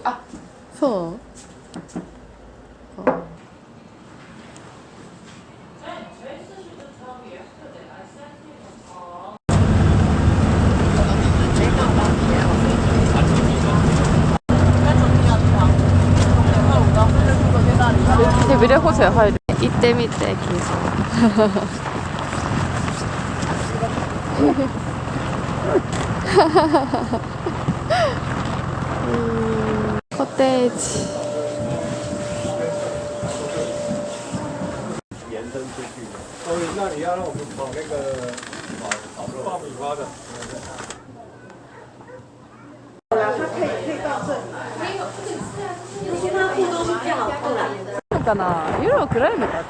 あ、そう。手びれ補正入る。行ってみて、キーさん。コテージ。延伸出去。哦，那你要让我们炒那个爆米花的。它可以到这里来。因为它互动是这样过来的。かな、夜は暗いのか。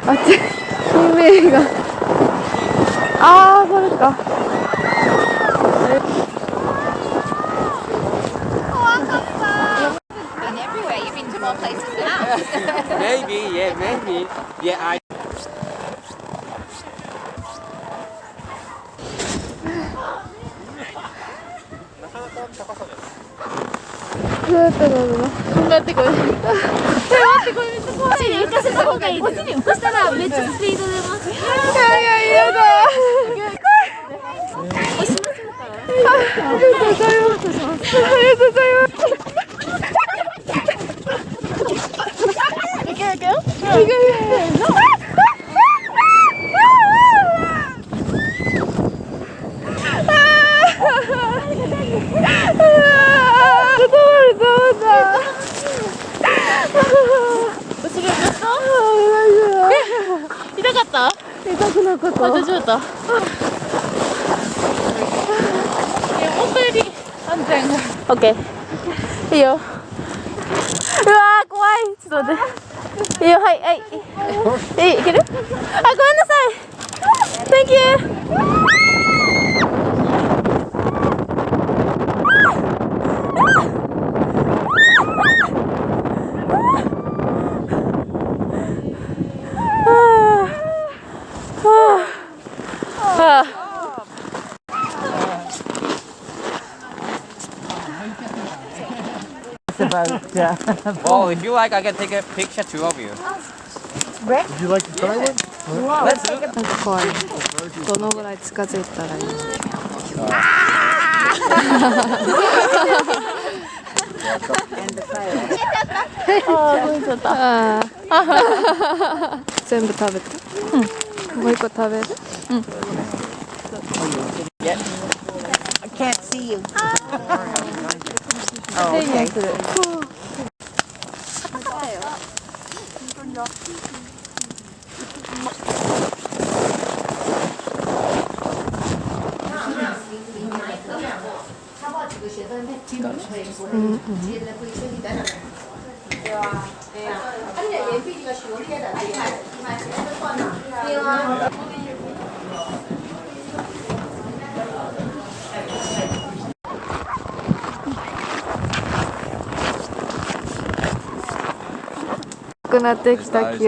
あっち、悲鳴が。ああ、これか。Maybe, yeah, maybe. Yeah, I. どうやってなるの？待ってこれ。待ってこれめっちゃ怖い。こっちに浮かせた方がいいです。そしたらめっちゃスピード出ます。いやいやいやだ。ありがとうございます。ありがとうございます。いけるいける。いける。痛かった？痛くなかった。大丈夫だった？思ったより安全。オッケー。いいよ。うわー怖い。ちょっと待って。いいよ、はいはい。いける？あ、ごめんなさい。Thank you。Well, if you like, I can take a picture, two of you. Would you like to try one? Let's do. なんか怖い。どのぐらい近づいたらいいの？全部食べた。もう一個食べる？I can't see you. 1000円する。なくなってきた今日。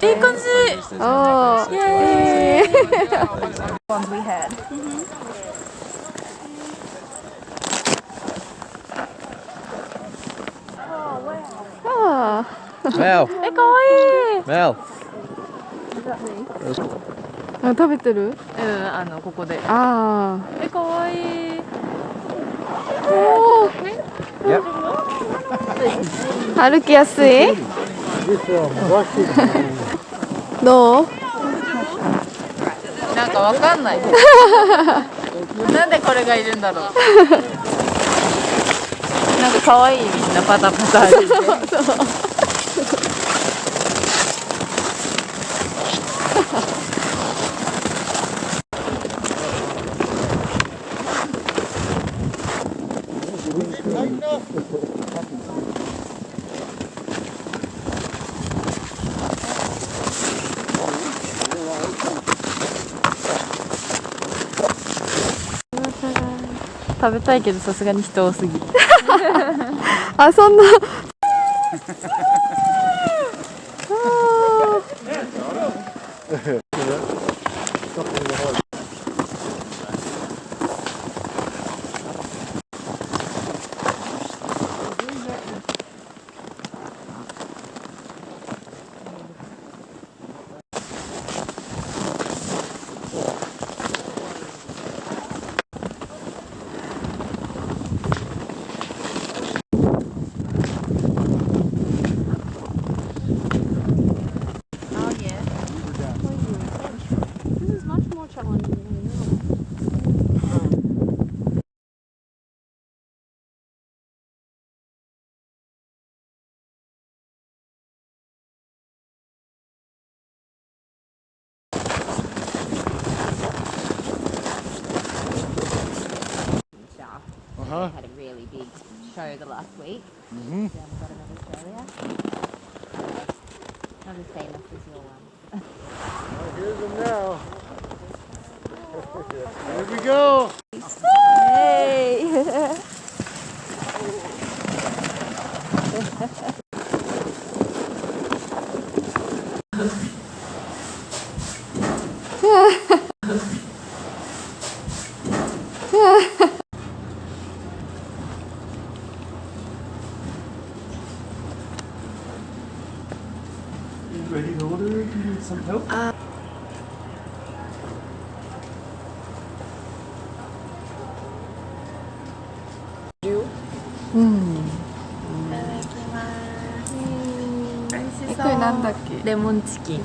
いい感じ。ああ。イエーイ。ああ。Mel. え、可愛い。 Mel. あ、食べてる？うん、ここで。ああ。可愛い。おお。Yep. 歩きやすい？どう？なんかわかんない。なんでこれがいるんだろう。なんか可愛いみんなパタパタ歩いて。食べたいけどさすがに人多すぎ。あ、そんな。Uh-huh. Had a really big show the last week. Mm-hmm. Got another Australia. Not as famous as your one. Here's them now. Here we go. Hey! Ready to order? Do you need some help?レモンチキン。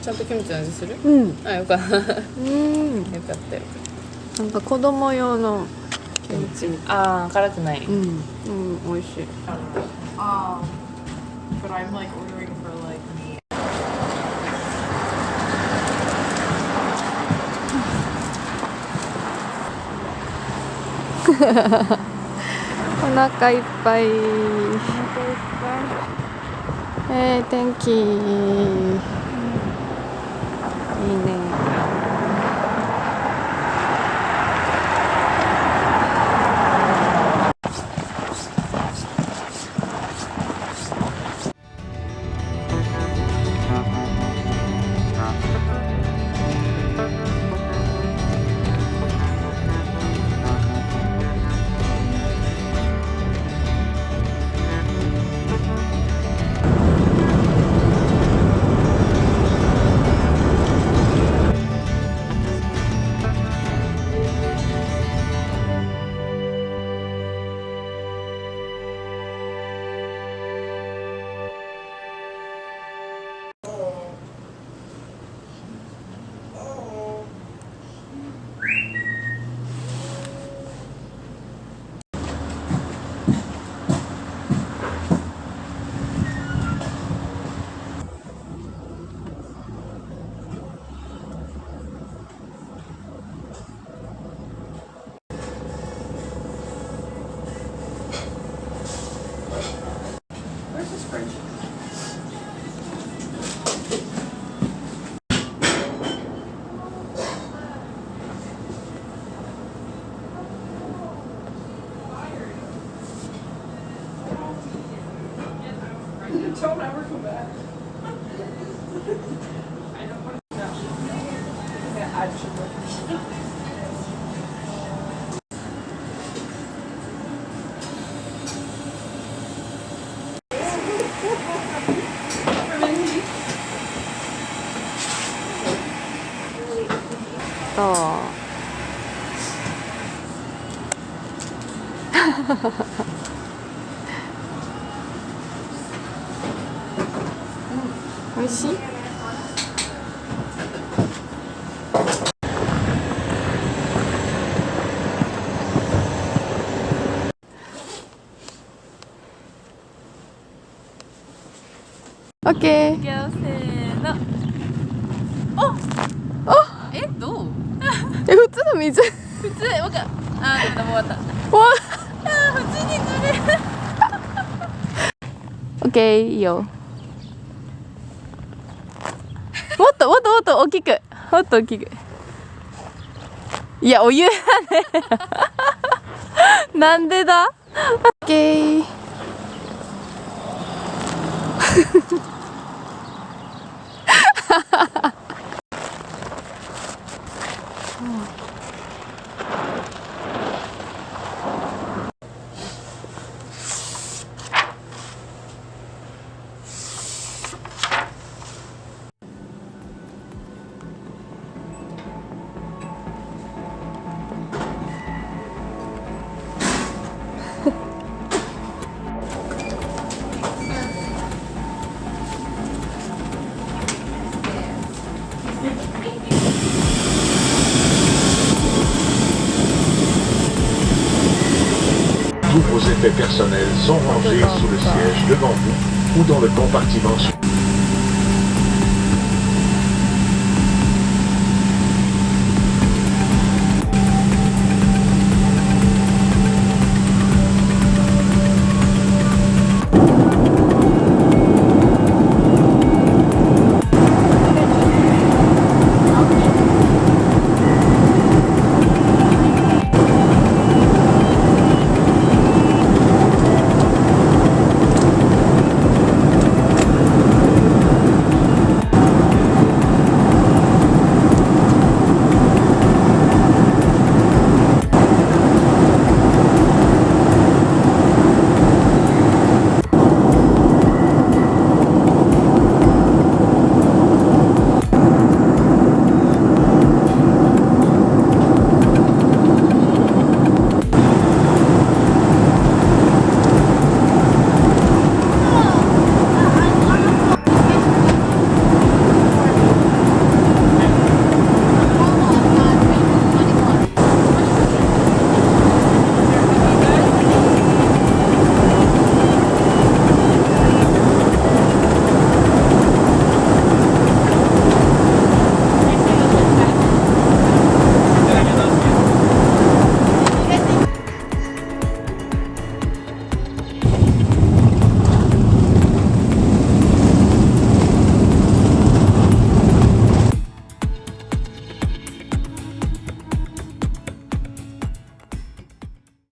ちゃんとキムチの味する？あ、よかった。よかったよ。なんか子供用のキムチ。あー、辛くない。美味しい。 But I'm like ordering for like me. お腹いっぱい。天気いいね。美味しい？オッケー。せーの。え、どう？普通の水。普通、わか。あー、でももう終わった。わあー、普通にずる。オッケー、いいよ。もっと大きく。もっと大きく。いや、お湯だね。なんでだ？オッケー。effets personnels sont rangés sous le siège devant vous ou dans le compartiment.